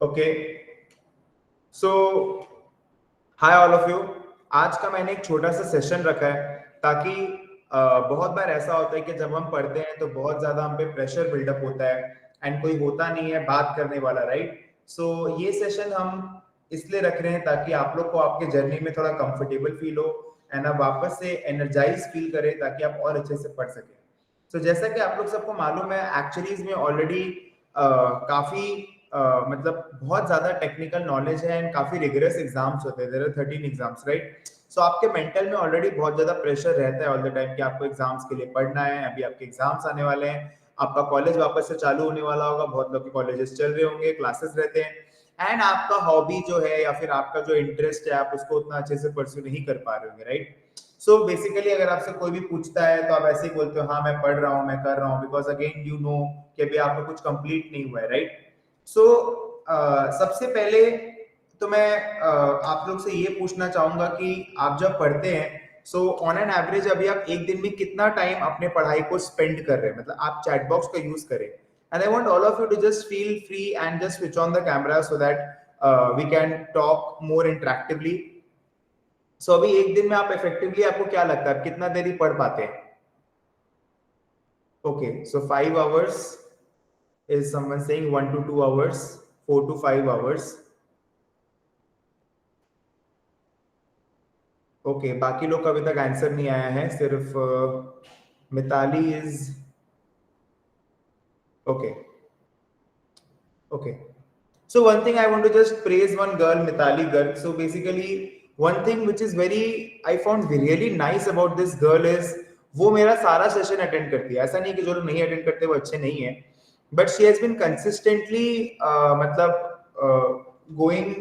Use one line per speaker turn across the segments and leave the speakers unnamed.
Okay, so hi all of you. आज का मैंने एक छोटा सा सेशन रखा है ताकि बहुत बार ऐसा होता है कि जब हम पढ़ते हैं तो बहुत ज्यादा हम पे प्रेशर बिल्डअप होता है एंड कोई होता नहीं है बात करने वाला, राइट? सो ये सेशन हम इसलिए रख रहे हैं ताकि आप लोग को आपके जर्नी में थोड़ा कंफर्टेबल फील हो एंड आप वापस से एनर्जाइज फील करें ताकि आप और अच्छे से पढ़ सकें। सो जैसा कि आप लोग सबको मालूम है, एक्चुअलीज में ऑलरेडी काफी मतलब बहुत ज्यादा टेक्निकल नॉलेज है एंड काफी रिगरस एग्जाम्स होते हैं। There are 13 exams, right? So आपके मेंटल में ऑलरेडी बहुत ज्यादा प्रेशर रहता है ऑल द टाइम कि आपको एग्जाम्स के लिए पढ़ना है। अभी आपके एग्जाम्स आने वाले हैं, आपका कॉलेज वापस से चालू होने वाला होगा, बहुत लोग के कॉलेजेस चल रहे होंगे, क्लासेस रहते हैं एंड आपका हॉबी जो है या फिर आपका जो इंटरेस्ट है आप उसको उतना अच्छे से परस्यू नहीं कर पा रहे होंगे, राइट? सो बेसिकली अगर आपसे कोई भी पूछता है तो आप ऐसे ही बोलते हो हाँ मैं पढ़ रहा हूँ, मैं कर रहा हूँ, बिकॉज अगेन यू नो कि अभी आपका कुछ कंप्लीट नहीं हुआ है, राइट? सो सबसे पहले तो मैं आप लोग से ये पूछना चाहूंगा कि आप जब पढ़ते हैं सो ऑन एन एवरेज अभी आप एक दिन में कितना टाइम अपने पढ़ाई को स्पेंड कर रहे हैं, मतलब आप चैट बॉक्स का यूज करें। And I want all of you to just feel free and just switch on the camera so that we can talk more interactively. So अभी एक दिन में आप इफेक्टिवली, आपको क्या लगता है कितना देरी पढ़ पाते हैं? Okay, so 5 hours is someone saying 1 to 2 hours, 4 to 5 hours. Okay, बाकी लोग का अभी तक आंसर नहीं आया है, सिर्फ Mitali is okay. Okay, so one thing I want to just praise one girl, Mitali Garg. So basically one thing which is very I found really nice about this girl is वो मेरा सारा session attend करती है। ऐसा नहीं कि जो लोग नहीं अटेंड करते वो अच्छे नहीं है, but she has been consistently मतलब going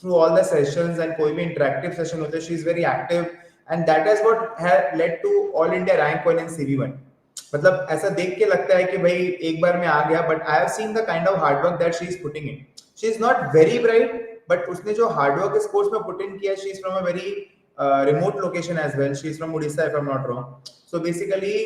through all the sessions and कोई भी इंटरेक्टिव सेशन होता है she is very active and that is what had led to all India rank 1 in CV1। मतलब ऐसा देख के लगता है कि भाई एक बार में आ गया, but I have seen the kind of hard work that she is putting in. She is not very bright, but उसने जो हार्ड वर्क इस कोर्स में पुट इन किया, she is from a very remote location as well, she is from Orissa if I am not wrong. So basically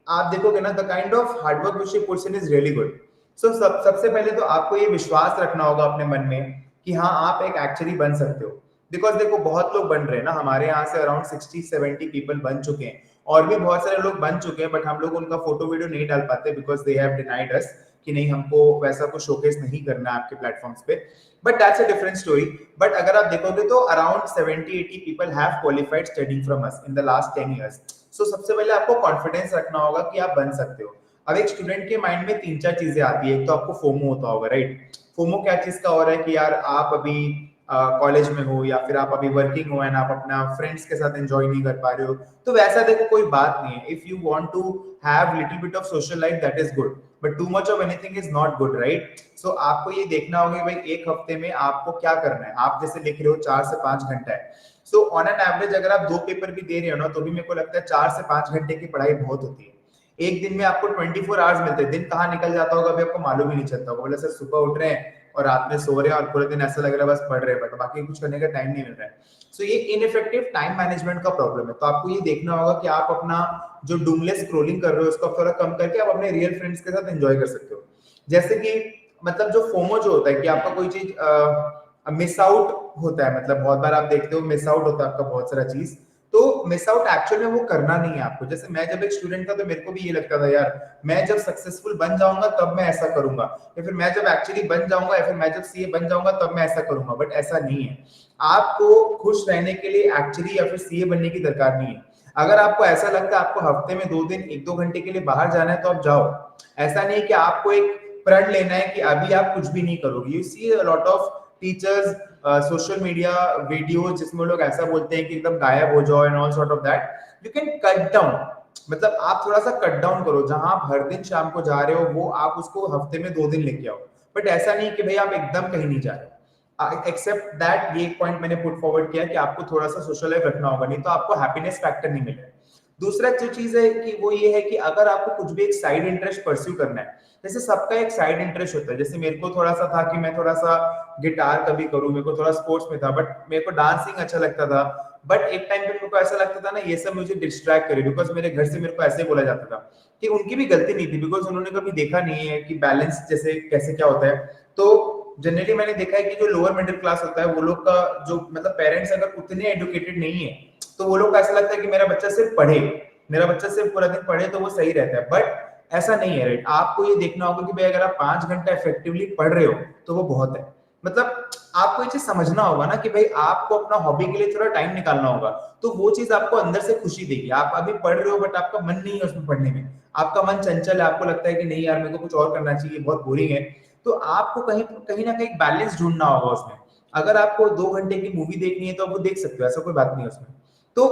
आप देखोगे ना the kind of hard work which she puts in is really good. सो सबसे पहले तो आपको ये विश्वास रखना होगा अपने मन में कि हाँ आप एक एक्चुअली बन सकते हो। बिकॉज देखो बहुत लोग बन रहे हैं ना, हमारे यहाँ से अराउंड 60-70 पीपल बन चुके हैं और भी बहुत सारे लोग बन चुके हैं, बट हम लोग उनका फोटो वीडियो नहीं डाल पाते बिकॉज दे हैव डिनाइड अस कि नहीं हमको वैसा कुछ शोकेस नहीं करना है आपके प्लेटफॉर्म्स पे। But that's a different story. But अगर आप देखोगे तो around 70-80 people have qualified studying from us in the last 10 years। सो सबसे पहले आपको कॉन्फिडेंस रखना होगा कि आप बन सकते हो। अब एक स्टूडेंट के माइंड में 3-4 चीजें आती है। एक तो आपको फोमो होता होगा, राइट? फोमो क्या चीज का हो रहा है कि यार आप अभी कॉलेज में हो या फिर आप अभी वर्किंग हो एंड आप अपना फ्रेंड्स के साथ एंजॉय नहीं कर पा रहे हो, तो वैसा देखो कोई बात नहीं है। If you want to have little bit of social life that is good, but too much of anything is not good, right? So आपको ये देखना होगा भाई एक हफ्ते में आपको क्या करना है। आप जैसे लिख रहे हो 4 से 5 घंटा है, सो ऑन एन एवरेज अगर आप 2 पेपर भी दे रहे हो ना तो भी मेरे को लगता है 4 से 5 घंटे की पढ़ाई बहुत होती है। एक दिन में आपको 24 आवर्स मिलते हैं, दिन कहाँ निकल जाता होगा अभी आपको मालूम ही नहीं चलता होगा। बोले सर सुबह उठ रहे हैं और रात में सो रहे हैं और पूरे दिन ऐसा लग रहा है बस पढ़ रहे हैं, बट बाकी कुछ करने का टाइम नहीं मिल रहा है। सो ये इनइफेक्टिव टाइम मैनेजमेंट का प्रॉब्लम है। तो आपको ये देखना होगा कि आप अपना जो डूमलेस स्क्रोलिंग कर रहे हो उसको थोड़ा कम करके आप अपने रियल फ्रेंड्स के साथ एंजॉय कर सकते हो। जैसे कि मतलब जो फोमो जो होता है कि आपका कोई चीज मिस आउट होता है, मतलब बहुत बार आप देखते हो मिस आउट होता है आपका बहुत सारा चीज, तो मिस आउट एक्चुअल में वो करना नहीं है आपको। जैसे मैं जब एक स्टूडेंट था तो मेरे को भी ये लगता था यार मैं जब सक्सेसफुल बन जाऊंगा तब मैं ऐसा करूंगा, या फिर मैं जब एक्चुअली बन जाऊंगा या फिर मैं जब सीए बन जाऊंगा तब मैं ऐसा करूंगा, बट ऐसा नहीं है। आपको खुश रहने के लिए एक्चुअली या फिर सीए बनने की दरकार नहीं है। अगर आपको ऐसा लगता है आपको हफ्ते में 2 दिन 1-2 घंटे के लिए बाहर जाना है तो आप जाओ। ऐसा नहीं कि आपको एक प्रण लेना है कि अभी आप कुछ भी नहीं करोगे। You see a lot of teachers social media video जिसमें लोग ऐसा बोलते हैं कि एकदम गायब हो जाओ and all sort of that. You can cut down, मतलब आप थोड़ा सा कट डाउन करो। जहां आप हर दिन शाम को जा रहे हो वो आप उसको हफ्ते में 2 दिन लेके आओ, बट ऐसा नहीं कि भाई आप एकदम कहीं नहीं जा रहे। एक्सेप्ट दैट ये एक पॉइंट मैंने पुट फॉरवर्ड किया कि आपको थोड़ा सा सोशल लाइफ रखना होगा, नहीं तो आपको हैप्पीनेस फैक्टर नहीं मिलेगा। दूसरा जो चीज है कि वो ये है कि अगर आपको कुछ भी एक साइड इंटरेस्ट परस्यू करना है, जैसे सबका एक साइड इंटरेस्ट होता है। जैसे मेरे को थोड़ा सा था कि मैं थोड़ा सा गिटार कभी करूं, मेरे को थोड़ा स्पोर्ट्स में था, बट मेरे को डांसिंग अच्छा लगता था। बट एक टाइम पे मेरे को ऐसा लगता था ना ये सब मुझे डिस्ट्रैक्ट करे, बिकॉज मेरे घर से मेरे को ऐसे बोला जाता था कि उनकी भी गलती नहीं थी, बिकॉज उन्होंने कभी देखा नहीं है कि बैलेंस जैसे कैसे क्या होता है। तो जनरली मैंने देखा है कि जो लोअर मिडिल क्लास होता है वो लोग का जो मतलब पेरेंट्स अगर उतने एजुकेटेड नहीं है तो वो लोग को ऐसा लगता है कि मेरा बच्चा सिर्फ पढ़े, मेरा बच्चा सिर्फ पूरा दिन पढ़े तो वो सही रहता है, बट ऐसा नहीं है, राइट? आपको ये देखना होगा कि भाई अगर आप 5 घंटा इफेक्टिवली पढ़ रहे हो तो वो बहुत है। मतलब आपको ये चीज समझना होगा ना कि भाई आपको अपना हॉबी के लिए थोड़ा टाइम निकालना होगा, तो वो चीज आपको अंदर से खुशी देगी। आप अभी पढ़ रहे हो बट आपका मन नहीं है उसमें पढ़ने में, आपका मन चंचल है, आपको लगता है कि नहीं यार मेरे को कुछ और करना चाहिए, बहुत बोरिंग है, तो आपको कहीं कहीं ना कहीं बैलेंस ढूंढना होगा उसमें। अगर आपको 2 घंटे की मूवी देखनी है तो आप वो देख सकते हो, ऐसा कोई बात नहीं है उसमें। तो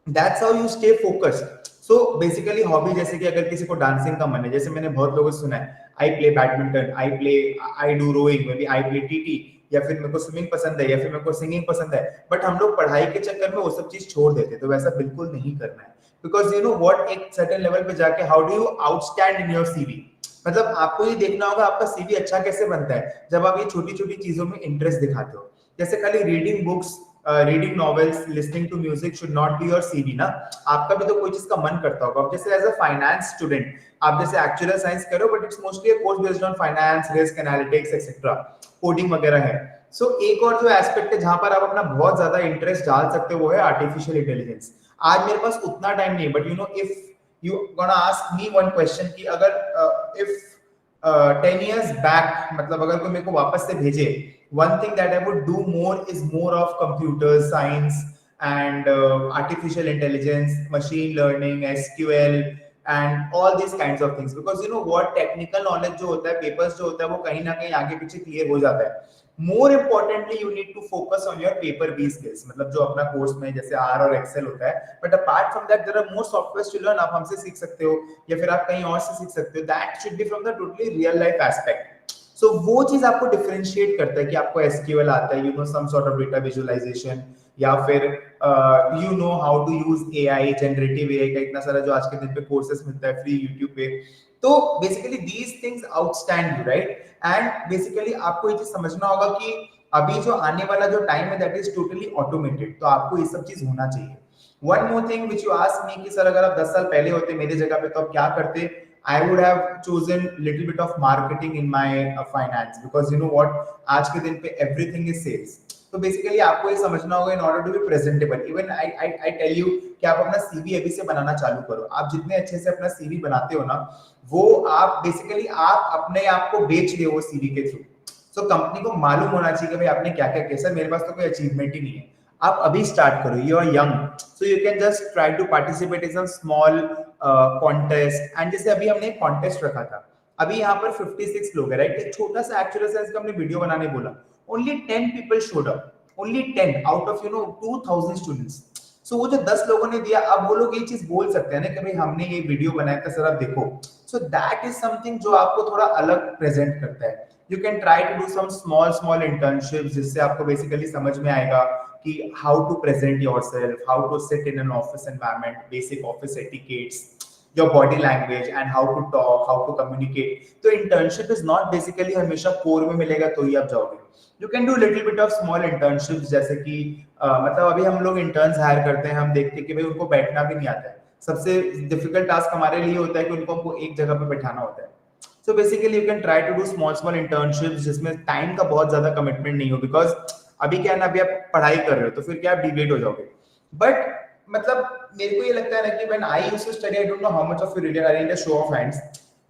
that's how you stay focused. So basically hobby, जैसे कि अगर किसी को डांसिंग का मन है, जैसे मैंने बहुत लोगों से सुना है, I play badminton, I do rowing, maybe I play TT, या फिर मेरे को स्विमिंग पसंद है, या फिर मेरे को सिंगिंग पसंद है, बट हम लोग पढ़ाई के चक्कर में वो सब चीज छोड़ देते, तो वैसा बिल्कुल नहीं करना है। बिकॉज यू नो व्हाट, एक सर्टेन लेवल पे जाके how do you outstand in your CV. मतलब आपको ये देखना होगा आपका सीवी अच्छा कैसे बनता है, जब आप ये छोटी छोटी चीजों में इंटरेस्ट दिखाते हो। जैसे खाली reading books, reading novels, listening to music should not be your CV ना। आपका भी तो कोई चीज का मन करता होगा। अब जैसे एज अ फाइनेंस स्टूडेंट आप जैसे एक्चुअल साइंस करो, but it's mostly a course based on finance, risk analytics etcetera, coding वगैरह है। सो एक और जो एस्पेक्ट है जहां पर आप अपना बहुत ज्यादा इंटरेस्ट डाल सकते हो वो है आर्टिफिशियल इंटेलिजेंस। आज मेरे पास उतना टाइम नहीं है, but you know if you gonna ask me one question कि अगर इफ 10 years बैक, मतलब अगर कोई मेरे को वापस से भेजे, one thing that I would do more is more of computer science and artificial intelligence, machine learning, SQL and all these kinds of things, because you know what, technical knowledge जो होता है, papers जो होता है, वो कहीं ना कहीं आगे पीछे क्लियर हो जाता है। More importantly you need to focus on your paper B skills, मतलब जो अपना कोर्स में जैसे आर और एक्सेल होता है, but apart from that there are more softwares to learn. आप हमसे सीख सकते हो या फिर आप कहीं और से सीख सकते हो, that should be from the totally real life aspect. So वो चीज आपको डिफरेंशिएट करता है कि आपको एसक्यूएल आता है, you know some sort of data visualisation, या फिर you know how to use AI, generative AI का इतना सारा जो आज के दिन पे कोर्सेस मिलता है फ्री यूट्यूब पे। तो basically these things outstand you, right? And basically आपको ये चीज समझना होगा कि अभी जो आने वाला जो टाइम है दैट इज टोटली ऑटोमेटेड, तो आपको ये सब चीज होना चाहिए। One more thing which you ask me कि सर अगर आप 10 साल पहले होते मेरी जगह पे तो आप क्या करते? I would have chosen little bit of marketing in my finance, because you know what, आज के दिन पे everything is sales। तो बेसिकली आपको ये समझना होगा, in order to be presentable, even I tell you कि आप अपना सीवी अभी से बनाना चालू करो। आप जितने अच्छे से अपना सीवी बनाते हो ना, वो आप बेसिकली आप अपने आप को बेच रहे हो सीवी के थ्रू। सो कंपनी को मालूम होना चाहिए कि भाई आपने क्या क्या किया। सर मेरे पास तो कोई अचीवमेंट ही नहीं है। आप अभी स्टार्ट करो, you are young, so you can just try to participate in some small contest. And जैसे अभी हमने एक कॉन्टेस्ट रखा था, अभी यहाँ पर 56 लोग हैं, राइट? एक छोटा सा एक्चुअल साइंस का हमने वीडियो बनाने बोला, only 10 people showed up, only 10 out of 2000 students. So वो जो 10 लोगों ने दिया, अब वो लोग ये चीज बोल सकते हैं ना कि भाई हमने ये वीडियो बनाया था सर, आप देखो। सो दैट इज समथिंग जो आपको थोड़ा अलग प्रेजेंट करता है। You can try to do some small small internships, जिससे आपको बेसिकली समझ में आएगा कि how to present yourself, how to sit in an office environment, basic office etiquettes, your body language and how to talk, how to communicate। तो internship is not basically हमेशा core में मिलेगा तो ही आप जाओगे। You can do little bit of small internships, जैसे कि मतलब अभी हम लोग interns हायर करते हैं, हम देखते हैं कि भाई उनको बैठना भी नहीं आता है। सबसे डिफिकल्ट टास्क हमारे लिए होता है कि उनको एक जगह पे बैठाना होता है। So basically you can try to do small small internships जिसमें टाइम का बहुत ज्यादा कमिटमेंट नहीं हो, बिकॉज अभी क्या है ना, अभी आप पढ़ाई कर रहे हो तो फिर क्या आप डिबेट हो जाओगे। बट मतलब मेरे को ये लगता है ना कि when I used to study, I don't know how much of you read, I read a show of hands.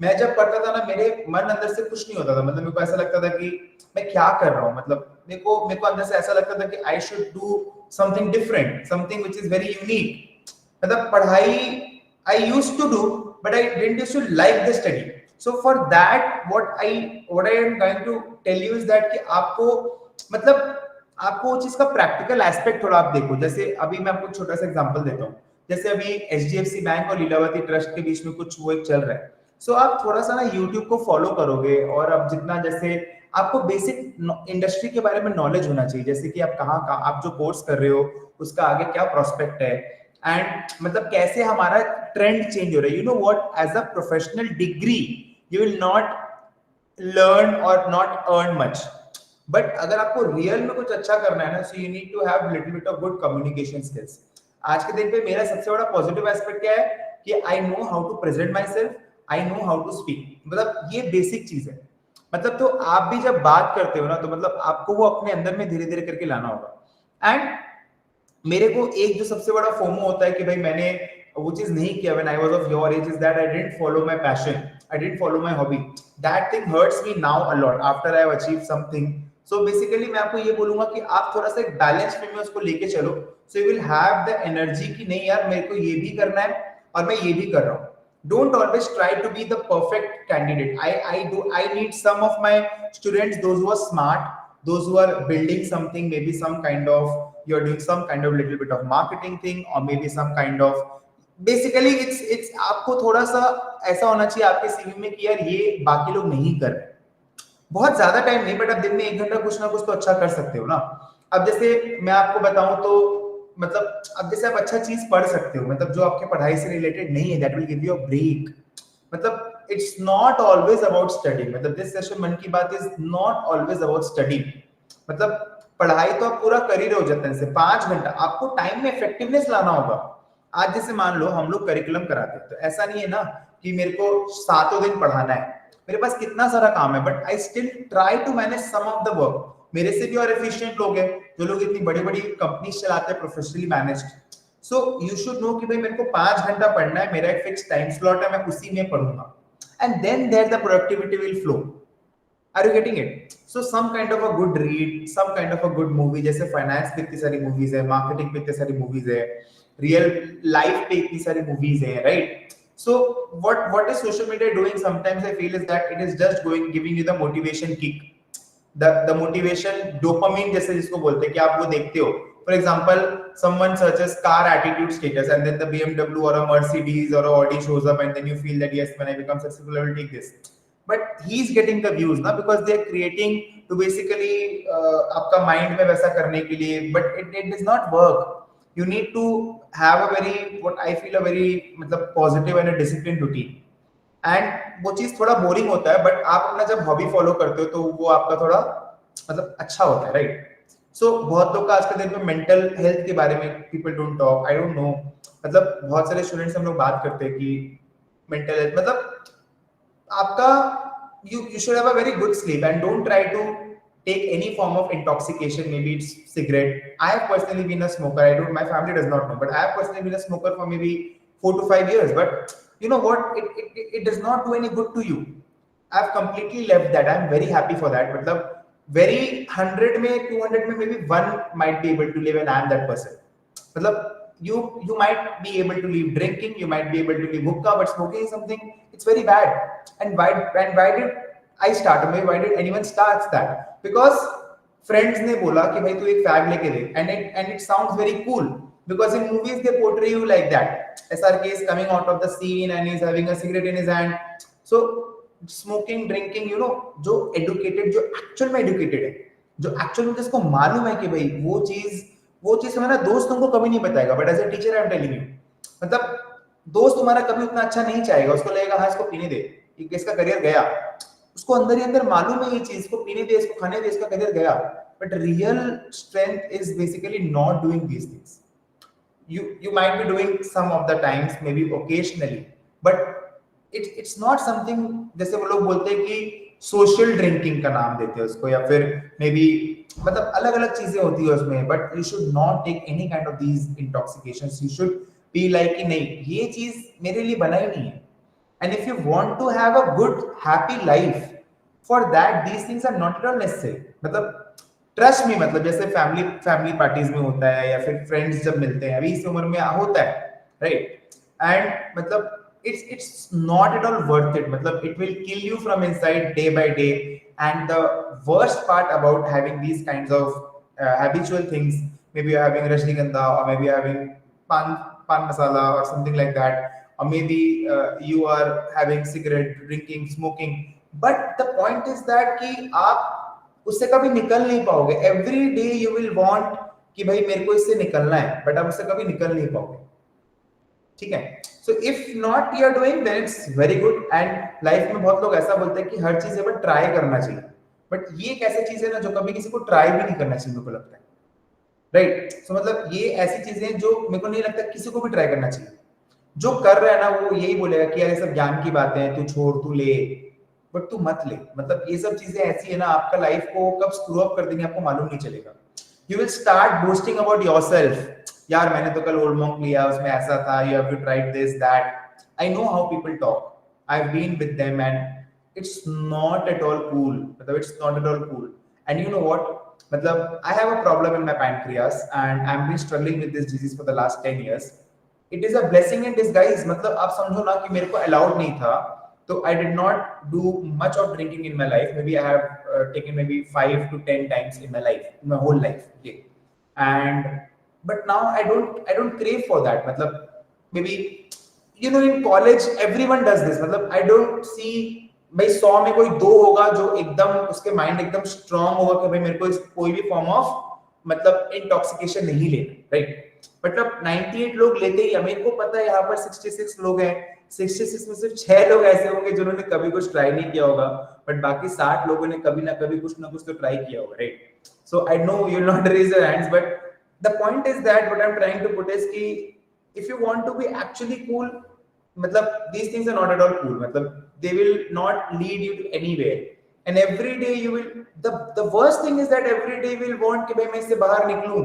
मैं जब पढ़ता था ना, मेरे मन अंदर से कुछ नहीं होता था। मतलब मेरे को ऐसा लगता था कि मैं क्या कर रहा हूँ। मतलब मेरे को अंदर से ऐसा लगता था कि I should do something different, something which is very unique. मतलब पढ़ाई I used to do, but I didn't used to like the study. So for that what I am going to tell you is that कि आपको मतलब आपको वो चीज का practical aspect थोड़ा आप देखो। जैसे अभी मैं आपको छोटा सा एग्जांपल देता हूँ। जैसे अभी एचडीएफसी बैंक और लीलावती ट्रस्ट के बीच में कुछ वो एक चल रहा है। सो आप थोड़ा सा ना यूट्यूब को फॉलो करोगे, और अब जितना जैसे आपको बेसिक इंडस्ट्री के बारे में नॉलेज होना चाहिए, जैसे कि आप कहाँ का आप जो कोर्स कर रहे हो उसका आगे क्या प्रोस्पेक्ट है, एंड मतलब कैसे हमारा ट्रेंड चेंज हो रहा है। You know what, as a professional degree you will not learn और नॉट अर्न मच, बट अगर आपको रियल में कुछ अच्छा करना है ना, so you need to have little bit of good communication skills. आज के दिन पे मेरा सबसे बड़ा पॉजिटिव एस्पेक्ट क्या है कि I know how to present myself, I know how to speak. मतलब ये बेसिक चीज है। मतलब तो आप भी जब बात करते हो ना, तो मतलब आपको वो अपने अंदर में धीरे धीरे करके लाना होगा। एंड मेरे को एक जो सबसे बड़ा फोमो होता है कि भाई मैंने वो चीज नहीं किया when I was of your age, is that I didn't follow my passion, I didn't follow my hobby. That thing hurts me now a lot after I have achieved something. So basically मैं आपको ये बोलूंगा कि आप थोड़ा सा एक balance way में उसको लेके चलो, so you will have the energy कि नहीं यार मेरे को ये भी करना है और मैं ये भी कर रहा हूँ। Don't always try to be the perfect candidate. I need some of my students, those who are smart, those who are building something, maybe some kind of, you're doing some kind of little bit of marketing thing, or maybe some kind of, basically it's आपको थोड़ा सा ऐसा होना चाहिए आपके CV में कि यार ये बाकी लोग नहीं कर रहे। बहुत ज्यादा टाइम नहीं, बट आप दिन में 1 घंटा कुछ ना कुछ तो अच्छा कर सकते हो ना। अब जैसे मैं आपको बताऊं तो मतलब अब जैसे आप अच्छा चीज पढ़ सकते हो, मतलब जो आपके पढ़ाई से रिलेटेड नहीं है, that will give you a break. मतलब it's not always about study, मतलब this session Mann Ki Baat is not always about study. मतलब पढ़ाई तो आप पूरा कर ही रहे हो जतन से, 5 घंटा आपको टाइम में इफेक्टिवनेस लाना होगा। आज जैसे मान लो हम लोग करिकुलम कराते हैं, तो ऐसा नहीं है ना कि मेरे को 7 दिन पढ़ाना है, मेरे पास कितना सारा काम है, but I still try to manage some of the work. मेरे से भी और एफिशिएंट लोग हैं जो लोग इतनी बड़ी बड़ी कंपनीज चलाते हैं, professionally managed. So you should no कि भाई मेरे को 5 घंटा पढ़ना है, मेरा एक फिक्स टाइम स्लॉट है, मैं उसी में पढ़ूंगा, and then there the productivity will flow. Are you getting it? So some kind of a good read, some kind of a good movie, जैसे फाइनेंस पे इतनी सारी मूवीज है, मार्केटिंग पे इतनी सारी मूवीज है, रियल लाइफ पे इतनी सारी मूवीज है, right? So what is social media doing sometimes I feel is that it is just going giving you the motivation kick, the motivation dopamine जैसे जिसको बोलते हैं कि आप वो देखते हो। For example, someone searches car attitude status and then the BMW or a Mercedes or a Audi shows up, and then you feel that yes, when I become successful I will take this, but he's getting the views ना, because they are creating to basically आपका mind में वैसा करने के लिए, but it does not work. You need to have a very, what I feel, a very मतलब positive and a disciplined routine, and वो चीज थोड़ा बोरिंग होता है, बट आप अपना जब हॉबी फॉलो करते हो तो वो आपका थोड़ा मतलब अच्छा होता है, राइट? सो बहुत लोग का आज के दिन में मेंटल हेल्थ के बारे में people don't talk, I don't no. मतलब बहुत सारे स्टूडेंट्स हम लोग बात करते हैं कि मेंटल हेल्थ मतलब आपका, you should have a very good sleep and don't try to take any form of intoxication, maybe it's cigarette. I have personally been a smoker, I don't, my family does not know, but I have personally been a smoker for maybe 4 to 5 years, but you know what, it does not do any good to you. I've completely left that, I'm very happy for that, मतलब very 100 में 200 में maybe one might be able to live, and I am that person। मतलब you might be able to leave drinking, you might be able to leave hookah, but smoking is something, it's very bad। and why did I start, why did anyone start that? Because friends ने बोला कि भाई तू एक fag लेके दे, and it sounds very cool because in movies they portray you like that, SRK is coming out of the scene and he's having a cigarette in his hand। So smoking drinking, you know, जो educated, जो actual में educated है, जो actual में जिसको मालूम है कि भाई वो चीज हमारा दोस्त तुमको कभी नहीं बताएगा, but as a teacher I am telling you, मतलब दोस्त तुम्हारा कभी उतना अच्छा नहीं चाहेगा, उसको लगेगा हाँ इसको पीने दे, इसका करियर गया, उसको अंदर ही अंदर मालूम है ये चीज, इसको पीने दे, इसको खाने दे, इसका करियर गया। But real strength is basically not doing these things. You might be doing some of the times, maybe occasionally, but it's not something, जैसे वो लोग बोलते हैं कि सोशल ड्रिंकिंग का नाम देते हैं उसको, या फिर मे बी मतलब अलग अलग चीजें होती है उसमें, but you should not take any kind of these intoxications. You should be like कि नहीं ये चीज मेरे लिए बना ही नहीं है, and if you want to have a good happy life, for that these things are not at all necessary. मतलब ट्रस्ट मी, मतलब जैसे फैमिली पार्टीज में होता है, या फिर फ्रेंड्स जब मिलते हैं, अभी इस उम्र में होता है, राइट? एंड मतलब it's not at all worth it, मतलब it will kill you from inside day by day। and the worst part about having these kinds of habitual things, maybe you're having rajnigandha, or maybe you're having pan masala or something like that, or maybe you are having cigarette drinking, smoking, but the point is that कि आप उससे कभी निकल नहीं पाओगे। Every day you will want कि भाई मेरे को इससे निकलना है, बट आप उससे कभी निकल नहीं पाओगे, ठीक है? So if not you are doing, then it's very good. And life में बहुत लोग ऐसा बोलते हैं कि हर चीज पर ट्राई करना चाहिए, बट ये एक ऐसी चीज है ना जो कभी किसी को ट्राई भी नहीं करना चाहिए, मेरे को लगता है, राइट? सो मतलब ये ऐसी चीजें हैं जो मेरे को नहीं लगता किसी को भी ट्राई करना चाहिए। जो कर रहा है ना वो यही बोलेगा कि यार ये सब ज्ञान की बातें हैं, तू छोड़, तू ले, बट तू मत ले। मतलब ये सब चीजें ऐसी है ना, आपका लाइफ को कब स्क्रू अप कर देंगे आपको मालूम नहीं चलेगा। You will start boasting about yourself, यार मैंने तो कल ओल्ड मॉन्क लिया, उसमें ऐसा था, you have to try this that. I know how people talk, I have been with them and it's not at all cool, मतलब it's not at all cool. And you know what, मतलब I have a problem in my pancreas and I am been struggling with this disease for the last 10 years। It is a blessing in disguise, मतलब आप समझो ना कि मेरे को allowed नहीं था, तो I did not do much of drinking in my life. Maybe I have taken maybe 5 to 10 times in my life, in my whole life. Okay, and but now I don't crave for that. मतलब maybe you know in college everyone does this. मतलब I don't see भाई 100 में कोई 2 होगा जो एकदम उसके mind एकदम स्ट्रांग होगा कि भाई मेरे को कोई भी फॉर्म ऑफ मतलब इंटॉक्सिकेशन नहीं लेना, राइट। मतलब 98 लोग लेते ही, मेरे को पता है यहाँ पर 66 लोग हैं, 66 में सिर्फ 6 लोग ऐसे होंगे जिन्होंने कभी कुछ ट्राई नहीं किया होगा, बट बाकी 60 लोगों ने कभी ना कभी कुछ ना कुछ तो ट्राई किया होगा, right. So I know you will not raise your hands, but the point is that what I am trying to put is कि if you want to be actually cool, मतलब these things are not at all cool, मतलब they will not lead you to anywhere, and every day you will, the worst thing is that every day you will want कि भाई मैं इससे बाहर निकलूं,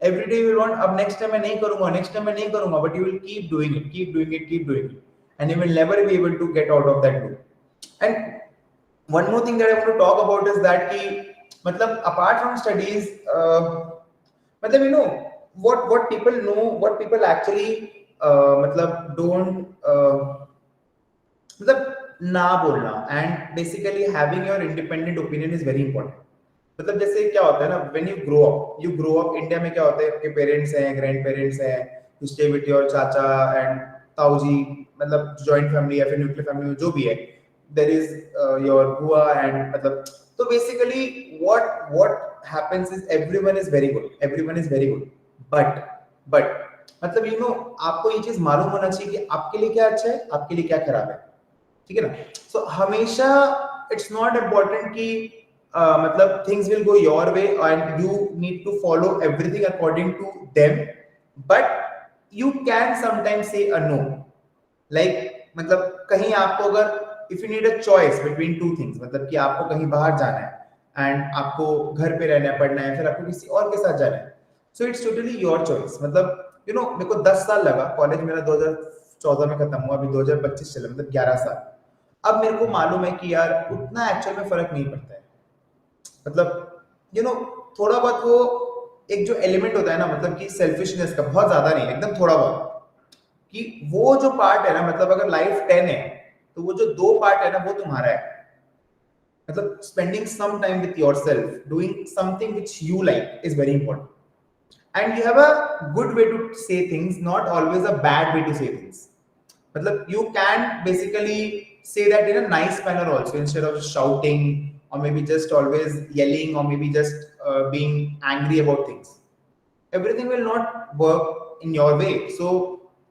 every day you will want अब next time मैं नहीं करूंगा, next time मैं नहीं करूंगा, but you will keep doing it, keep doing it, keep doing it, and you will never be able to get out of that loop। And one more thing that I want to talk about is that कि मतलब apart from studies, मतलब you know what people know, what people actually मतलब don't मतलब ना बोलना, and basically having your independent opinion is very important. मतलब जैसे क्या होता है ना, when you grow up India में क्या होता है, आपके पेरेंट्स हैं, ग्रैंड पेरेंट्स हैं, यू स्टे विद योर चाचा एंड ताऊ जी, मतलब जॉइंट फैमिली या फिर न्यूक्लियर फैमिली जो भी है, देयर इज योर बुआ एंड मतलब, तो basically what happens is everyone is very good, everyone is very good, but मतलब यू नो आपको ये चीज मालूम होना चाहिए कि आपके लिए क्या अच्छा है, आपके लिए क्या खराब है, ठीक है ना। सो हमेशा इट्स नॉट इम्पोर्टेंट कि मतलब things will go your way and you need to follow everything according to them, but you can sometimes say a no, like मतलब कहीं आपको अगर if you need a choice between two things, मतलब कि आपको कहीं बाहर जाना है एंड आपको घर पे रहना है, पढ़ना है, फिर आपको किसी और के साथ जाना है, so it's totally your choice. मतलब यू नो मेरे को 10 साल लगा, कॉलेज मेरा 2014 में खत्म हुआ, अभी 2025 चला, मतलब 11 साल। अब मेरे को मालूम है कि यार उतना एक्चुअल में फर्क नहीं पड़ता है, मतलब यू नो थोड़ा बहुत वो एक जो एलिमेंट होता है ना, मतलब कि सेल्फिशनेस का, बहुत ज्यादा नहीं, एकदम थोड़ा बहुत, कि वो जो पार्ट है ना, मतलब अगर लाइफ 10 है तो वो जो 2 पार्ट है ना वो तुम्हारा है। मतलब spending some time with yourself, doing something which you like is very important, and you have a good way to say things, not always a bad way to say things। मतलब you can basically say that in a nice manner also, instead of shouting or maybe just always yelling or maybe just being angry about things, everything will not work in your way। So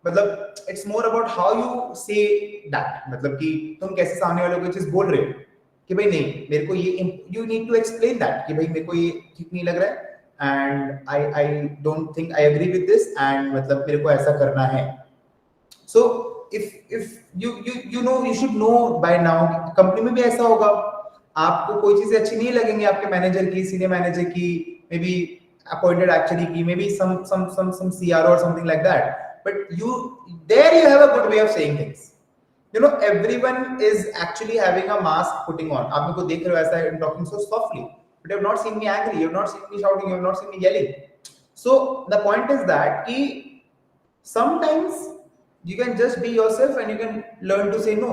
मतलब it's more about how you say that, मतलब कि तुम कैसे सामने वाले को चीज बोल रहे हो कि भाई नहीं मेरे को ये, you need to explain that कि भाई मेरे को ये ठीक नहीं लग रहा है and I don't think I agree with this and मतलब मेरे को ऐसा करना है। So if you know, you should know by now, company में भी ऐसा होगा, आपको कोई चीजें अच्छी नहीं लगेंगी आपके मैनेजर की, सीनियर मैनेजर की, मे बी अपॉइंटेड एक्चुअली की, may be some CRO or something like that, but you have a good way of saying things। you know everyone is actually having a mask putting on, आप मेरे को देख रहे हो ऐसा talking so softly, but you have not seen me angry, you have not seen me shouting, you have not seen me yelling। So the point is that कि sometimes you can just be yourself and you can learn to say no,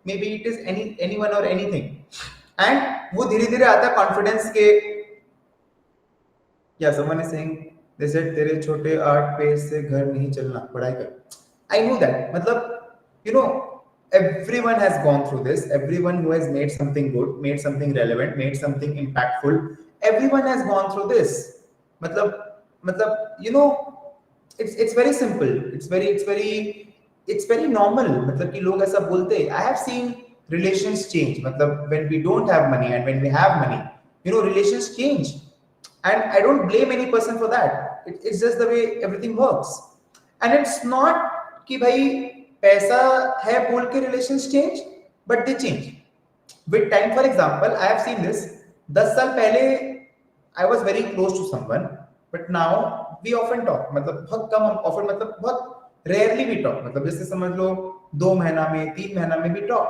maybe it is anyone or anything, and वो धीरे धीरे आता है confidence के। या someone is saying they said तेरे छोटे 8 पेज से घर नहीं चलना, पढ़ाई कर। I know that, मतलब you know everyone has gone through this, everyone who has made something good, made something relevant, made something impactful, everyone has gone through this। मतलब you know it's very simple, it's very normal, मतलब कि लोग ऐसा बोलते हैं। I have seen relations change, मतलब when we don't have money and when we have money, you know relations change, and I don't blame any person for that, it's just the way everything works। and it's not कि भाई पैसा है बोल के relations change, but they change। With time, for example, I have seen this. 10 साल पहले I was very close to someone, but now we often talk. मतलब बहुत कम, often मतलब बहुत rarely we talk. मतलब जैसे समझ लो 2 महीना में 3 महीना में we talk.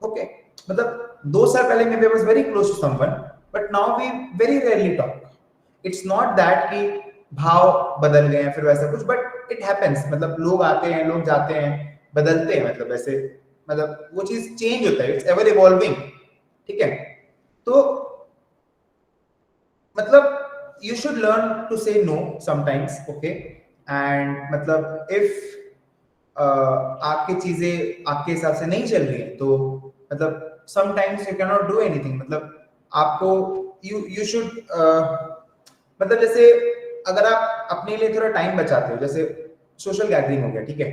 Okay, मतलब 2 साल पहले maybe I was very close to someone, but now we very rarely talk. It's not that कि भाव बदल गए हैं फिर वैसा कुछ, but it happens. मतलब लोग आते हैं, लोग जाते हैं, बदलते हैं, मतलब ऐसे, मतलब वो चीज चेंज होता है, इट्स एवर इवॉल्विंग, ठीक है। तो मतलब यू शुड लर्न टू से नो समटाइम्स, ओके। एंड मतलब इफ आपकी चीजें आपके हिसाब से नहीं चल रही है तो मतलब sometimes you can not do anything. मतलब आपको यू यू शुड मतलब जैसे अगर आप अपने लिए थोड़ा टाइम बचाते हो, जैसे सोशल गैदरिंग हो गया, ठीक है,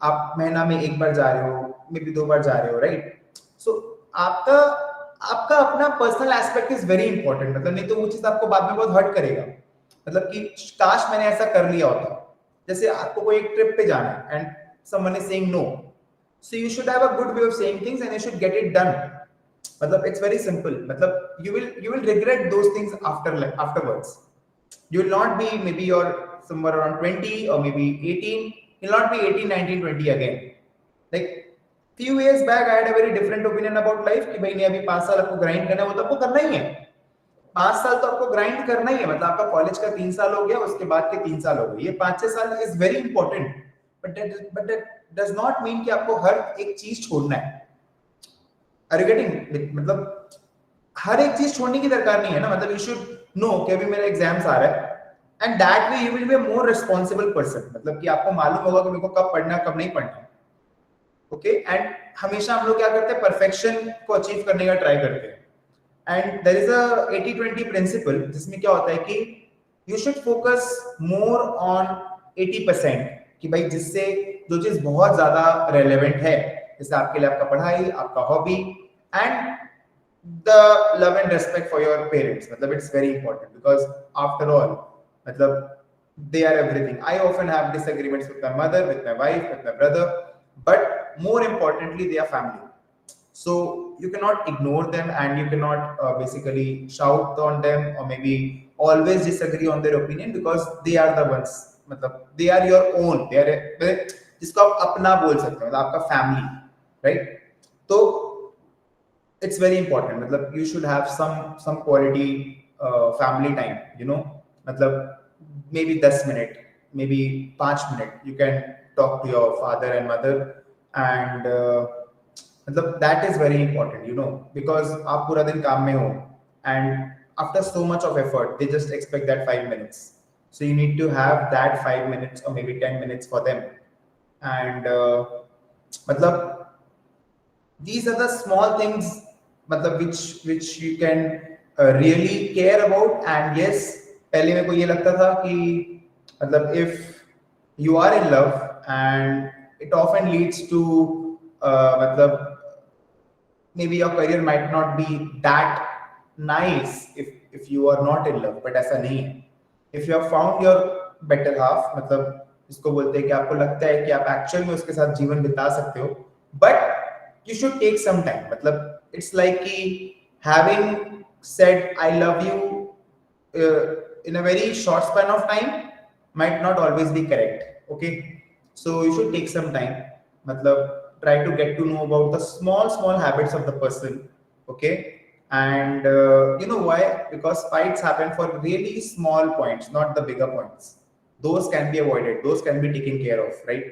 आप महीना में 1 बार जा रहे हो, मे बी 2 बार जा रहे हो, राइट। सो आपका आपका अपना personal aspect is very important. मतलब नहीं तो वो चीज आपको बाद में बहुत हर्ट करेगा। मतलब कि काश मैंने ऐसा कर लिया होता। जैसे आपको कोई एक ट्रिप पे जाना है and someone is saying no, so you should have a good way of saying things and you should get it done. मतलब इट्स वेरी सिंपल। मतलब you will regret those things afterwards. You will not be, maybe you're somewhere around 20 or maybe 18, you'll not be 18, 19, 20 again. Like few years back I had a very different opinion about life कि भाई नहीं अभी 5 साल आपको grind करना है, वो तो आपको करना ही है। 5 साल तो आपको ग्राइंड करना ही है। मतलब आपका कॉलेज का 3 साल हो गया, उसके बाद के 3 साल हो गए, ये 5-6 साल is very important. But that does not mean कि आपको हर एक चीज छोड़ना है। Are you getting? मतलब हर एक चीज छोड़ने की दरकार नहीं है ना। मतलब यू शुड नो कि अभी मेरा एग्जाम्स आ रहा है and that way you will be a more responsible person. मतलब कि आपको मालूम होगा कि मेरे को कब पढ़ना है कब नहीं पढ़ना है, ओके। एंड हमेशा हम लोग क्या करते हैं, परफेक्शन को अचीव करने का ट्राई करते हैं। And there is a 80-20 principle, जिसमें क्या होता है कि you should focus more on 80%, कि भाई जिससे जो चीज बहुत ज्यादा रेलेवेंट है, जैसे आपके लिए आपका पढ़ाई, आपका hobby, and the love and respect for your parents. मतलब it's very important because after all, मतलब they are everything. I often have disagreements with my mother, with my wife, with my brother, but more importantly they are family. So you cannot ignore them and you cannot basically shout on them or maybe always disagree on their opinion, because they are the ones, मतलब they are your own, they are जिसको आप अपना बोल सकते हो, मतलब आपका family, right. तो it's very important. मतलब you should have some quality family time, you know। मतलब maybe 10 minute, maybe 5 minute you can talk to your father and mother, and मतलब that is very important, you know, because आप पूरा दिन काम में हो and after so much of effort they just expect that 5 minutes, so you need to have that 5 minutes or maybe 10 minutes for them। and मतलब these are the small things, मतलब which you can really care about। and yes, पहले मेरे को ये लगता था कि मतलब if you are in love and it often leads to मतलब maybe your career might not be that nice if you are not in love, but ऐसा नहीं है। if you have found your better half, मतलब इसको बोलते हैं कि आपको लगता है कि आप एक्चुअल में उसके साथ जीवन बिता सकते हो, but you should take some time। मतलब it's like कि having said I love you in a very short span of time might not always be correct, okay। so you should take some time, मतलब try to get to know about the small habits of the person, okay। and you know why? Because fights happen for really small points, not the bigger points. Those can be avoided, those can be taken care of, right?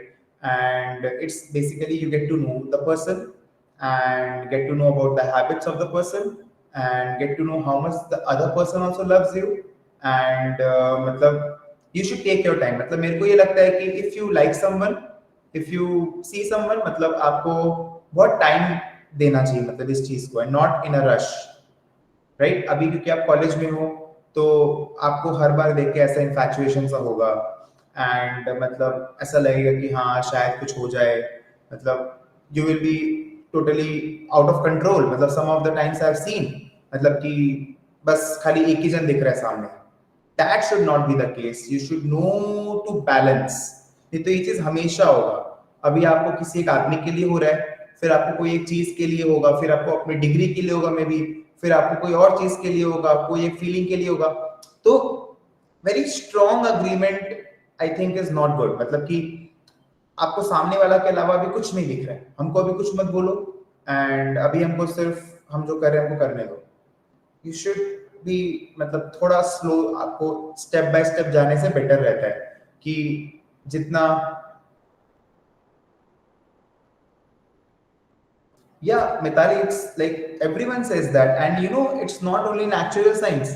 and it's basically you get to know the person and get to know about the habits of the person and get to know how much the other person also loves you। and मतलब you should take your time। मतलब मेरे को ये लगता है कि if you like someone, if you see someone, मतलब आपको बहुत टाइम देना चाहिए मतलब इस चीज को, not in a rush, right. अभी क्योंकि आप कॉलेज में हो तो आपको हर बार देख के ऐसा इन्फैचुएशन सा होगा एंड मतलब ऐसा लगेगा कि हाँ शायद कुछ हो जाए। मतलब you will be totally out of control. मतलब some of the times I have seen, मतलब कि बस खाली एक ही जन दिख रहा है सामने। That should not be the case. You should know to balance. नहीं तो ये चीज हमेशा होगा। अभी आपको किसी एक आदमी के लिए हो रहा है, फिर आपको कोई एक चीज के लिए होगा, फिर आपको अपनी डिग्री के लिए होगा मे बी, फिर आपको कोई और चीज के लिए होगा, कोई एक फीलिंग के लिए होगा। तो very strong agreement I think is not good. मतलब कि आपको सामने वाला के अलावा भी कुछ नहीं दिख रहा है, हमको अभी कुछ मत बोलो, एंड अभी हमको सिर्फ हम जो कर रहे हैं हमको करने दो। यू शुड बी, मतलब थोड़ा स्लो, आपको स्टेप बाय स्टेप जाने से बेटर रहता है कि जितना, yeah, Mitali, it's like everyone says that, and you know, it's not only natural science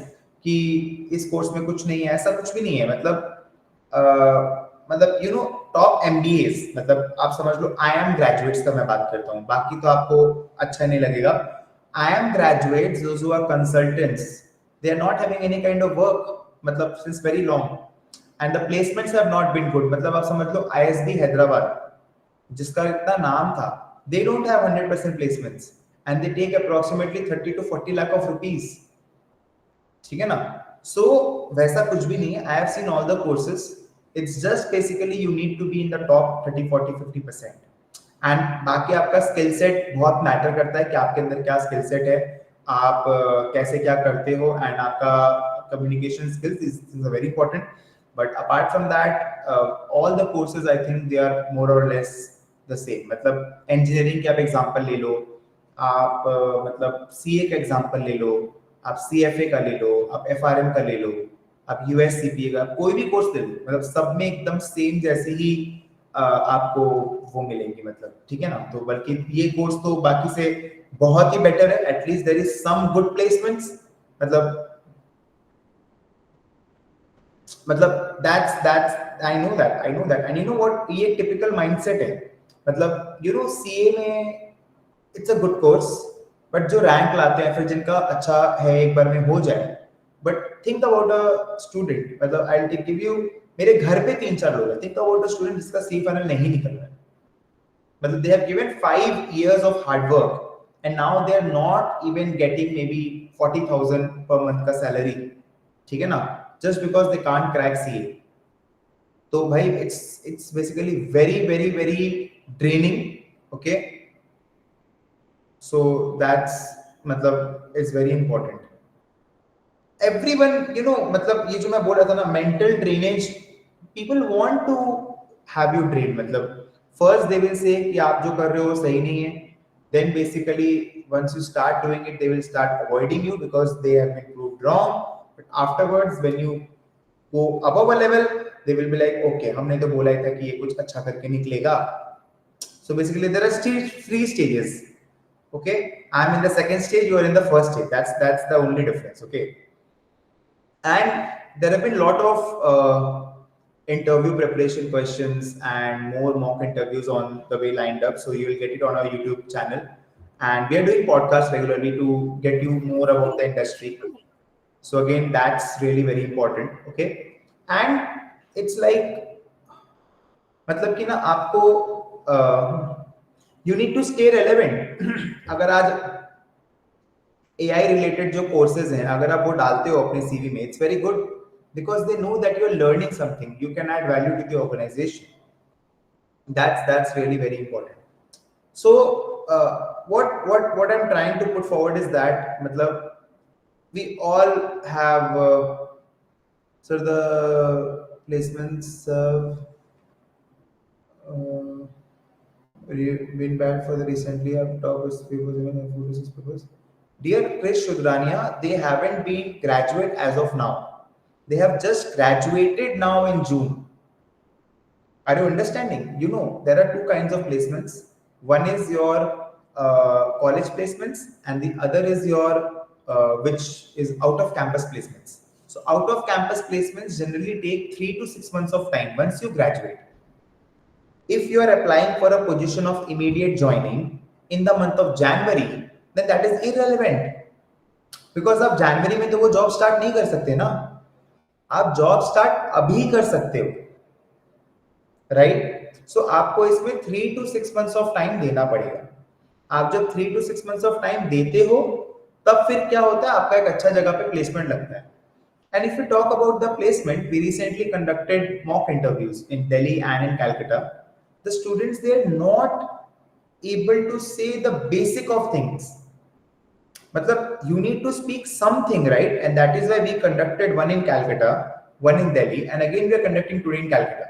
कि इस कोर्स में कुछ नहीं है, ऐसा कुछ भी नहीं है। मतलब यू नो, टॉप एमबीएस, मतलब आप समझ लो आई एम ग्रेजुएट्स का मैं बात करता हूँ, बाकी तो आपको अच्छा नहीं लगेगा। I am graduates, those who are consultants, they are not having any kind of work, मतलब since very long, and the placements have not been good. मतलब आप समझ लो आईएसबी हैदराबाद, जिसका इतना नाम था, they don't have 100% placements and they take approximately 30 to 40 lakh of rupees, ठीक है ना। So वैसा कुछ भी नहीं है, I have seen all the courses, it's just basically you need to be in the top 30 40 50%, and बाकी आपका स्किल सेट बहुत मैटर करता है कि आपके अंदर क्या स्किल सेट है, आप कैसे क्या करते हो, एंड आपका communication skills is very important. But apart from that all the courses I think they are more और लेस द सेम। मतलब इंजीनियरिंग के आप एग्जांपल ले लो, आप मतलब सीए का एग्जांपल ले लो, आप सीएफए का ले लो, आप एफआरएम का ले लो, आप यूएससीपीए का, कोई भी कोर्स ले लो, मतलब सब में एकदम सेम जैसे ही आपको वो मिलेंगे, मतलब ठीक है ना। तो बल्कि ये कोर्स तो बाकी से बहुत ही बेटर है, at least there is some good placements. मतलब that's I know that and you know what, ये एक टिपिकल माइंडसेट है। मतलब यू नो सीए में it's a good course, but जो रैंक लाते हैं फिर जिनका अच्छा है एक बार में हो जाए, but think about a student, मतलब आई विल गिव यू, मेरे घर पे 3 4 लोग हैं, थिंक अबाउट अ स्टूडेंट जिसका सी फाइनल नहीं निकल रहा है, मतलब they have given 5 years of hard work and now they are not even getting maybe 40,000 per month का salary, ठीक है ना, just because they can't crack CA। तो भाई it's basically very very very draining, okay। So that's, मतलब it's very important। everyone, you know, मतलब ये जो मैं बोल रहा था ना, mental drainage, people want to have you drained। मतलब first they will say कि आप जो कर रहे हो सही नहीं है, then basically once you start doing it they will start avoiding you because they have been proved wrong, but afterwards when you go above a level they will be like okay हमने तो बोला ही था कि ये कुछ अच्छा करके निकलेगा। So basically there are still 3 stages, okay, I'm in the second stage, you are in the first stage, that's the only difference, okay। And there have been a lot of interview preparation questions and more mock interviews on the way lined up, so you will get it on our YouTube channel, and we are doing podcasts regularly to get you more about the industry। So again that's really very important, okay। And it's like, मतलब कि ना आपको you need to stay relevant. अगर आज AI related जो courses हैं अगर आप वो डालते हो अपने सीवी में, it's very good because they know that you are learning something, you can add value to the organization. That's really very important। So what I'm trying to put forward is that, मतलब we all have so the placements uh, been banned for the recently have top papers even photos papers. Dear Chris Shudrania, they haven't been graduate as of now. They have just graduated now in June. Are you understanding? You know, there are two kinds of placements. One is your college placements, and the other is your which is out of campus placements. So out of campus placements generally take 3 to 6 months of time once you graduate. If you are applying for a position of immediate joining in the month of January, then that is irrelevant because आप जनवरी में तो वो job start नहीं कर सकते ना, आप job start अभी कर सकते हो, राइट। सो आपको इसमें 3 to 6 months ऑफ टाइम देना पड़ेगा। आप जब 3 to 6 months ऑफ टाइम देते हो तब फिर क्या होता है, आपका एक अच्छा जगह पे प्लेसमेंट लगता है। And if we talk about the placement, we recently conducted mock interviews in Delhi and in Calcutta. The students, they are not able to say the basic of things. मतलब you need to speak something, right? And that is why we conducted one in Calcutta, one in Delhi, and again we are conducting today in Calcutta.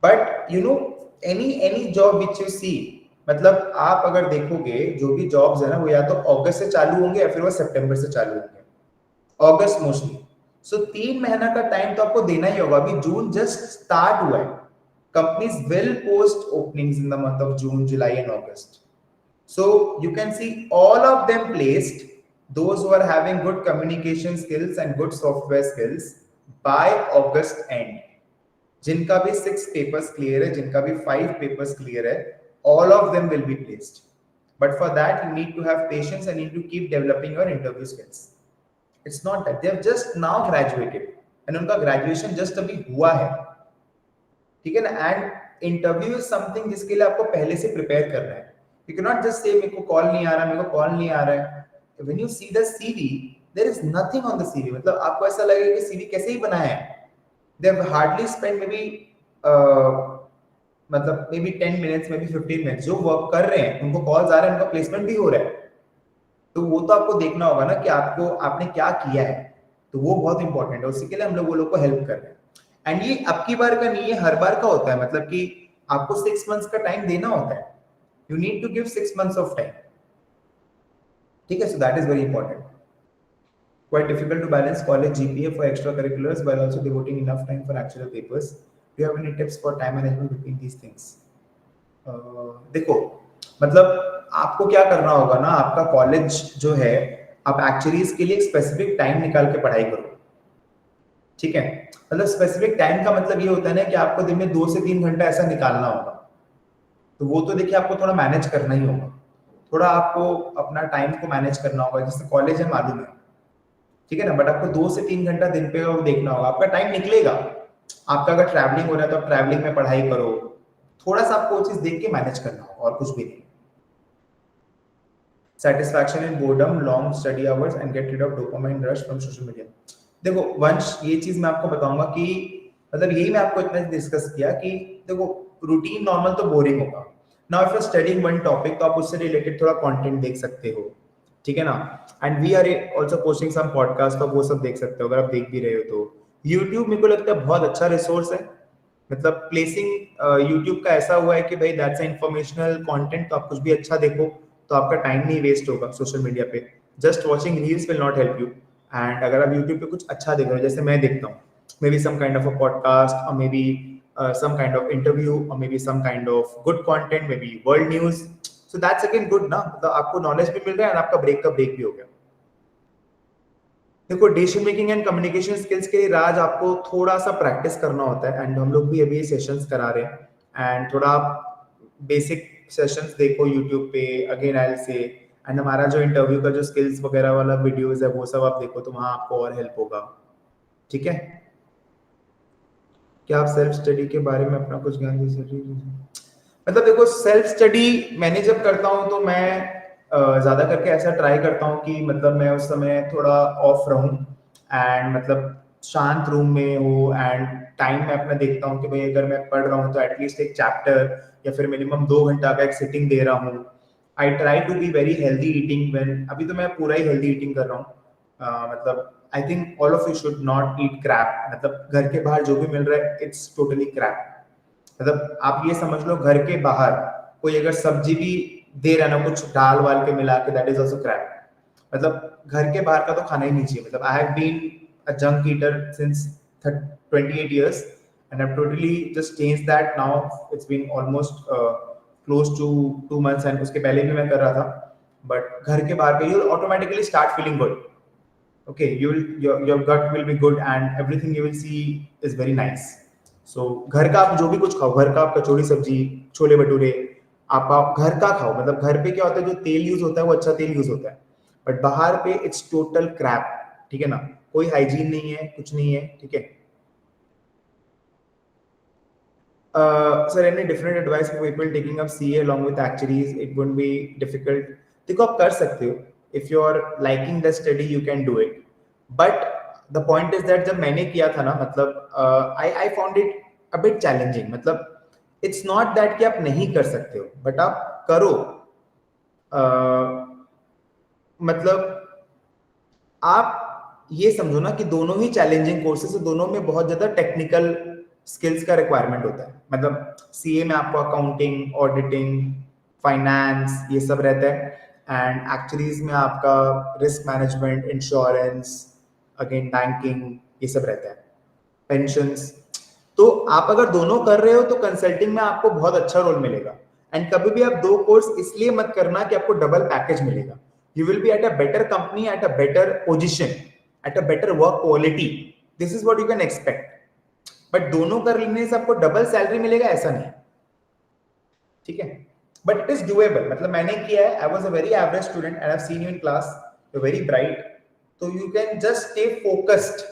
But you know, any job which you see, मतलब आप अगर देखोगे जो भी jobs है ना, वो या तो अगस्त से चालू होंगे या फिर वो सितंबर से चालू होंगे, अगस्त मोस्टली. सो 3 महीना का टाइम तो आपको देना ही होगा. अभी जून जस्ट स्टार्ट हुआ है. Companies will post openings in the month of June, July and August. So you can see all of them placed, those who are having good communication skills and good software skills by August end. जिनका भी 6 papers clear है, जिनका भी 5 papers clear है, all of them will be placed. But for that you need to have patience and need to keep developing your interview skills. It's not that they have just now graduated and उनका graduation just अभी हुआ है, ठीक है ना. And interview is something जिसके लिए आपको पहले से प्रिपेयर करना है. You cannot just say मेरे को कॉल नहीं आ रहा, मेरे को कॉल नहीं आ रहा है. When you see the CV, there is nothing on the CV. मतलब आपको ऐसा लगेगा कि CV कैसे ही बनाया है. They have hardly spent maybe मतलब maybe 10 minutes, maybe 15 minutes. जो वर्क कर रहे हैं उनको कॉल्स आ रहे हैं, उनका प्लेसमेंट भी हो रहा है. तो वो तो आपको देखना होगा ना कि आपको आपने क्या किया है. तो वो बहुत इंपॉर्टेंट है. उसी के लिए हम लोग वो लोग को हेल्प कर रहे हैं. एंड ये अब की बार का नहीं है, हर बार का होता है. मतलब कि आपको 6 मंथ्स का टाइम देना होता है. You need to give 6 months of time. ठीक है, so that is very important. Quite difficult to balance college GPA for extracurriculars while also devoting enough time for actual papers. Do you have any tips for time management between these things? देखो, मतलब आपको क्या करना होगा ना, आपका college जो है, आप एक्चुअली इसके लिए एक स्पेसिफिक टाइम निकाल के पढ़ाई करो. ठीक है, मतलब स्पेसिफिक टाइम का मतलब ये होता है ना कि आपको दिन में 2 से 3 घंटा ऐसा निकालना होगा. तो वो तो देखिए आपको थोड़ा मैनेज करना ही होगा. थोड़ा आपको अपना टाइम को मैनेज करना होगा. जैसे कॉलेज है, मालूम है, ठीक है ना, बट आपको 2 से 3 घंटा दिन पे वो देखना होगा. आपका टाइम निकलेगा. आपका अगर ट्रैवलिंग हो रहा है तो आप ट्रैवलिंग में पढ़ाई करो. थोड़ा सा आपको वो चीज देख के मैनेज करना होगा, और कुछ भी नहीं. Satisfaction in boredom, long study hours and get rid of dopamine rush from social media. देखो वंश, ये चीज मैं आपको बताऊंगा कि मतलब यही मैं आपको इतना डिस्कस किया कि देखो रूटीन नॉर्मल तो बोरिंग होगा. Now if you are studying one topic तो आप उससे रिलेटेड थोड़ा कंटेंट देख सकते हो, ठीक है ना. And we are also posting some podcast, तो वो सब देख सकते हो अगर आप देख भी रहे हो तो. YouTube मेरे को लगता है बहुत अच्छा रिसोर्स है. मतलब प्लेसिंग YouTube का ऐसा हुआ है कि भाई दैट्स इंफॉर्मेशनल कंटेंट, तो आप कुछ भी अच्छा देखो तो आपका टाइम नहीं वेस्ट होगा सोशल मीडिया पे. Just watching reels will not help you. And अगर आप YouTube पे कुछ अच्छा देख रहे हो, जैसे मैं देखता हूँ, maybe some kind of a podcast, और maybe some kind of interview, or maybe some kind of good content, maybe world news, so that's again good ना. मतलब आपको नॉलेज भी मिल रहा है और आपका ब्रेक का ब्रेक भी हो गया. देखो decision making and communication skills के लिए राज आपको थोड़ा सा प्रैक्टिस करना होता है. एंड हम लोग भी अभी सेशंस करा रहे हैं. एंड थोड़ा आप बेसिक सेशंस देखो यूट्यूब पे, again I will say. And हमारा जो इंटरव्यू का जो स्किल्स वगैरह वाला वीडियोस है वो सब आप देखो, तो वहाँ आपको और हेल्प होगा. ठीक है. क्या आप सेल्फ स्टडी के बारे में अपना कुछ ज्ञान दे सकते हैं? मतलब देखो सेल्फ स्टडी मैंने जब करता हूँ तो मैं ज्यादा करके ऐसा ट्राई करता हूँ कि मतलब मैं उस समय थोड़ा ऑफ रहूँ एंड मतलब शांत रूम में हो. एंड टाइम में अपना देखता हूँ कि भाई अगर मैं पढ़ रहा हूँ तो एटलीस्ट एक चैप्टर या फिर मिनिमम 2 घंटा का एक सिटिंग दे रहा हूँ. I try to be very healthy eating when, अभी तो मैं पूरा ही हेल्दी ईटिंग कर रहा हूँ. मतलब I think all of you should not eat crap. मतलब घर के बाहर जो भी मिल रहा है इट्स टोटली क्रैप. मतलब आप ये समझ लो घर के बाहर कोई अगर सब्जी भी दे रहा है ना, कुछ दाल वाल के मिला के, दैट इज आल्सो क्रैप. मतलब घर के बाहर का तो खाना ही नहीं चाहिए. मतलब I have been a junk eater since 28 years and I've totally just changed that. Now it's been almost close to 2 months and उसके पहले भी मैं कर रहा था. बट घर के बाहर के you'll automatically start feeling good. Okay, your gut will be good and everything you will see is very nice. So घर का आप जो भी कुछ खाओ, घर का आप कचौड़ी सब्जी, छोले भटूरे, आप घर का खाओ. मतलब घर पे क्या होता है, जो तेल यूज होता है वो अच्छा तेल यूज होता है. बट बाहर पे इट्स टोटल क्रैप. ठीक है ना, कोई हाइजीन नहीं है, कुछ नहीं है. ठीक है. Sir any different advice for people taking up CA along with actuaries? It would be difficult. देखो आप कर सकते हो. If you are liking the study you can do it. But the point is that जब मैंने किया था ना, मतलब I found it a bit challenging. मतलब इट्स नॉट दैट कि आप नहीं कर सकते हो, बट आप करो। मतलब आप ये समझो ना कि दोनों ही चैलेंजिंग कोर्सेज है, दोनों में बहुत ज्यादा टेक्निकल स्किल्स का रिक्वायरमेंट होता है। मतलब सीए में आपको अकाउंटिंग, ऑडिटिंग, फाइनेंस ये सब रहता है, एंड एक्चुअलीज में आपका risk management, insurance, again banking, ये सब रहता है, पेंशंस। तो आप अगर दोनों कर रहे हो तो कंसल्टिंग में आपको बहुत अच्छा रोल मिलेगा। एंड कभी भी आप दो कोर्स इसलिए मत करना कि आपको डबल पैकेज मिलेगा। You will B at a better company, at a better position, at a better work quality. This is what you can expect. But दोनों कर लेने से आपको डबल सैलरी मिलेगा ऐसा नहीं, ठीक है? But it is doable. मतलब मैंने किया है, I was a very average student and I have seen you in class, you very bright, तो you can just stay focused.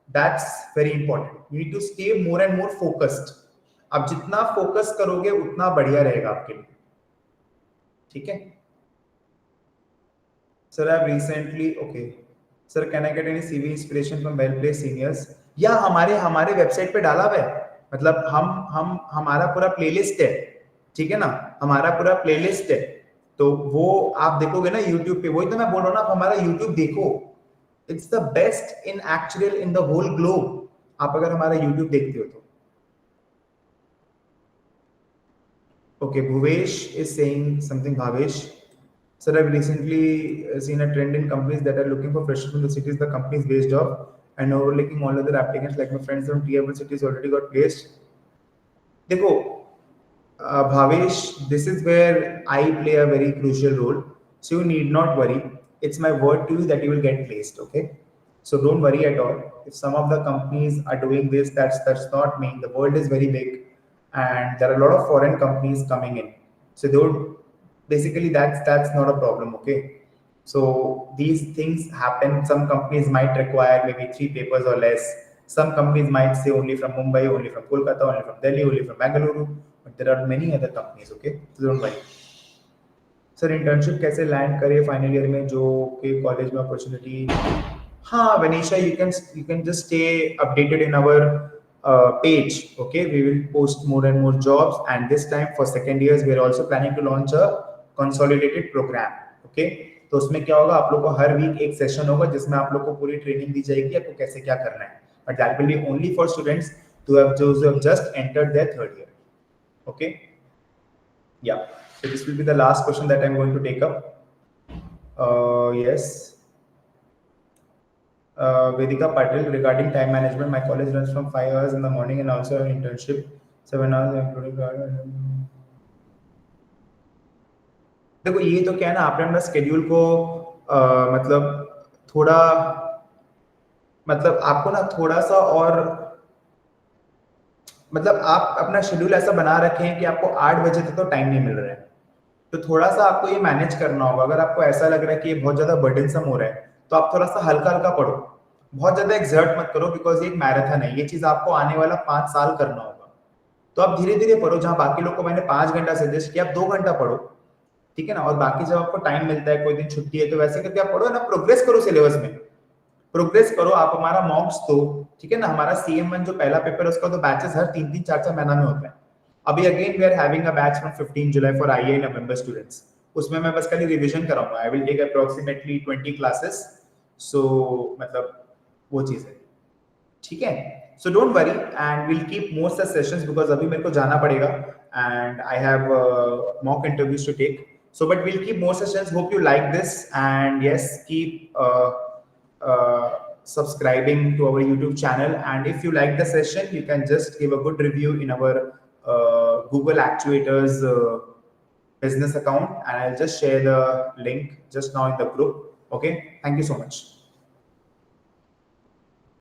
That's very important. You need to stay more and more focused. आप जितना focus करोगे उतना बढ़िया रहेगा आपके लिए, ठीक है? Sir I recently, okay sir, can I get any CV inspiration from well place seniors? या हमारे हमारे वेबसाइट पे डाला हुआ है। मतलब हम हमारा पूरा प्लेलिस्ट है, ठीक है ना? हमारा पूरा प्लेलिस्ट है, तो वो आप देखोगे ना यूट्यूब पे। वही तो मैं बोल रहा हूँ ना, आप हमारा यूट्यूब देखो। It's the best in actual in the whole globe, आप अगर हमारा यूट्यूब देखते हो तो। Okay, Bhuvesh is saying something, Bhavesh. Sir, I've recently seen a trend in companies that are looking for freshers from the cities the company is based off and overlooking all other applicants like my friends from tier 1 cities already got placed. देखो Bhavesh, this is where I play a very crucial role. So you need not worry. It's my word to you that you will get placed. Okay. So don't worry at all. If some of the companies are doing this, that's not me. The world is very big, and there are a lot of foreign companies coming in. So don't, basically that's not a problem. Okay. So these things happen. Some companies might require maybe 3 papers or less. Some companies might say only from Mumbai, only from Kolkata, only from Delhi, only from Bangalore. But there are many other companies. Okay, so don't worry. Sir internship कैसे land करे final year में जो के college में opportunity? हाँ Vanisha, you can just stay updated in our page. Okay, we will post more and more jobs, and this time for second years we are also planning to launch a consolidated program. Okay, तो उसमें क्या होगा, आप लोग को हर week एक session होगा जिसमें आप लोग को पूरी ट्रेनिंग दी जाएगी आपको कैसे क्या करना है, but that will be only for students who have just entered their third year. Okay, yeah, so this will be the last question that I'm going to take up. Yes. Vedika Patil, regarding time management, my college runs from 5 hours in the morning and also an internship 7 hours including. देखो ये तो क्या है ना, आपने अपना schedule को मतलब थोड़ा, मतलब आपको ना थोड़ा सा और, मतलब आप अपना शेड्यूल ऐसा बना रखे हैं कि आपको 8 बजे तक तो टाइम नहीं मिल रहा है, तो थोड़ा सा आपको ये मैनेज करना होगा। अगर आपको ऐसा लग रहा है कि ये बहुत ज्यादा बर्डनसम हो रहा है तो आप थोड़ा सा हल्का हल्का पढ़ो, बहुत ज्यादा एक्सर्ट मत करो, बिकॉज ये एक मैराथन है। ये चीज आपको आने वाला 5 साल करना होगा, तो आप धीरे धीरे पढ़ो। जहां बाकी लोग को मैंने 5 घंटा सजेस्ट किया, आप 2 घंटा पढ़ो, ठीक है ना? और बाकी जब आपको टाइम मिलता है, कोई दिन छुट्टी है, तो वैसे करके आप पढ़ो ना, प्रोग्रेस करो सिलेबस में, प्रोग्रेस करो। आप हमारा मॉक्स दो, ठीक है ना? हमारा CM1 जो पहला पेपर है उसका तो बैचेस हर 3-3 4-4 महीना में होता है। अभी again we are having a batch from 15 July for IIA November students. उसमें मैं बस खाली रिवीजन कराऊंगा। I will take approximately 20 classes. So मतलब वो चीज है, ठीक है? So don't worry and will keep more such sessions, because अभी मेरे को जाना पड़ेगा and I have mock interviews to take. So but we'll keep more sessions. Hope you like this, and yes, keep subscribing to our YouTube channel. And if you like the session, you can just give a good review in our Google Actuators business account, and I'll just share the link just now in the group. Okay, thank you so much.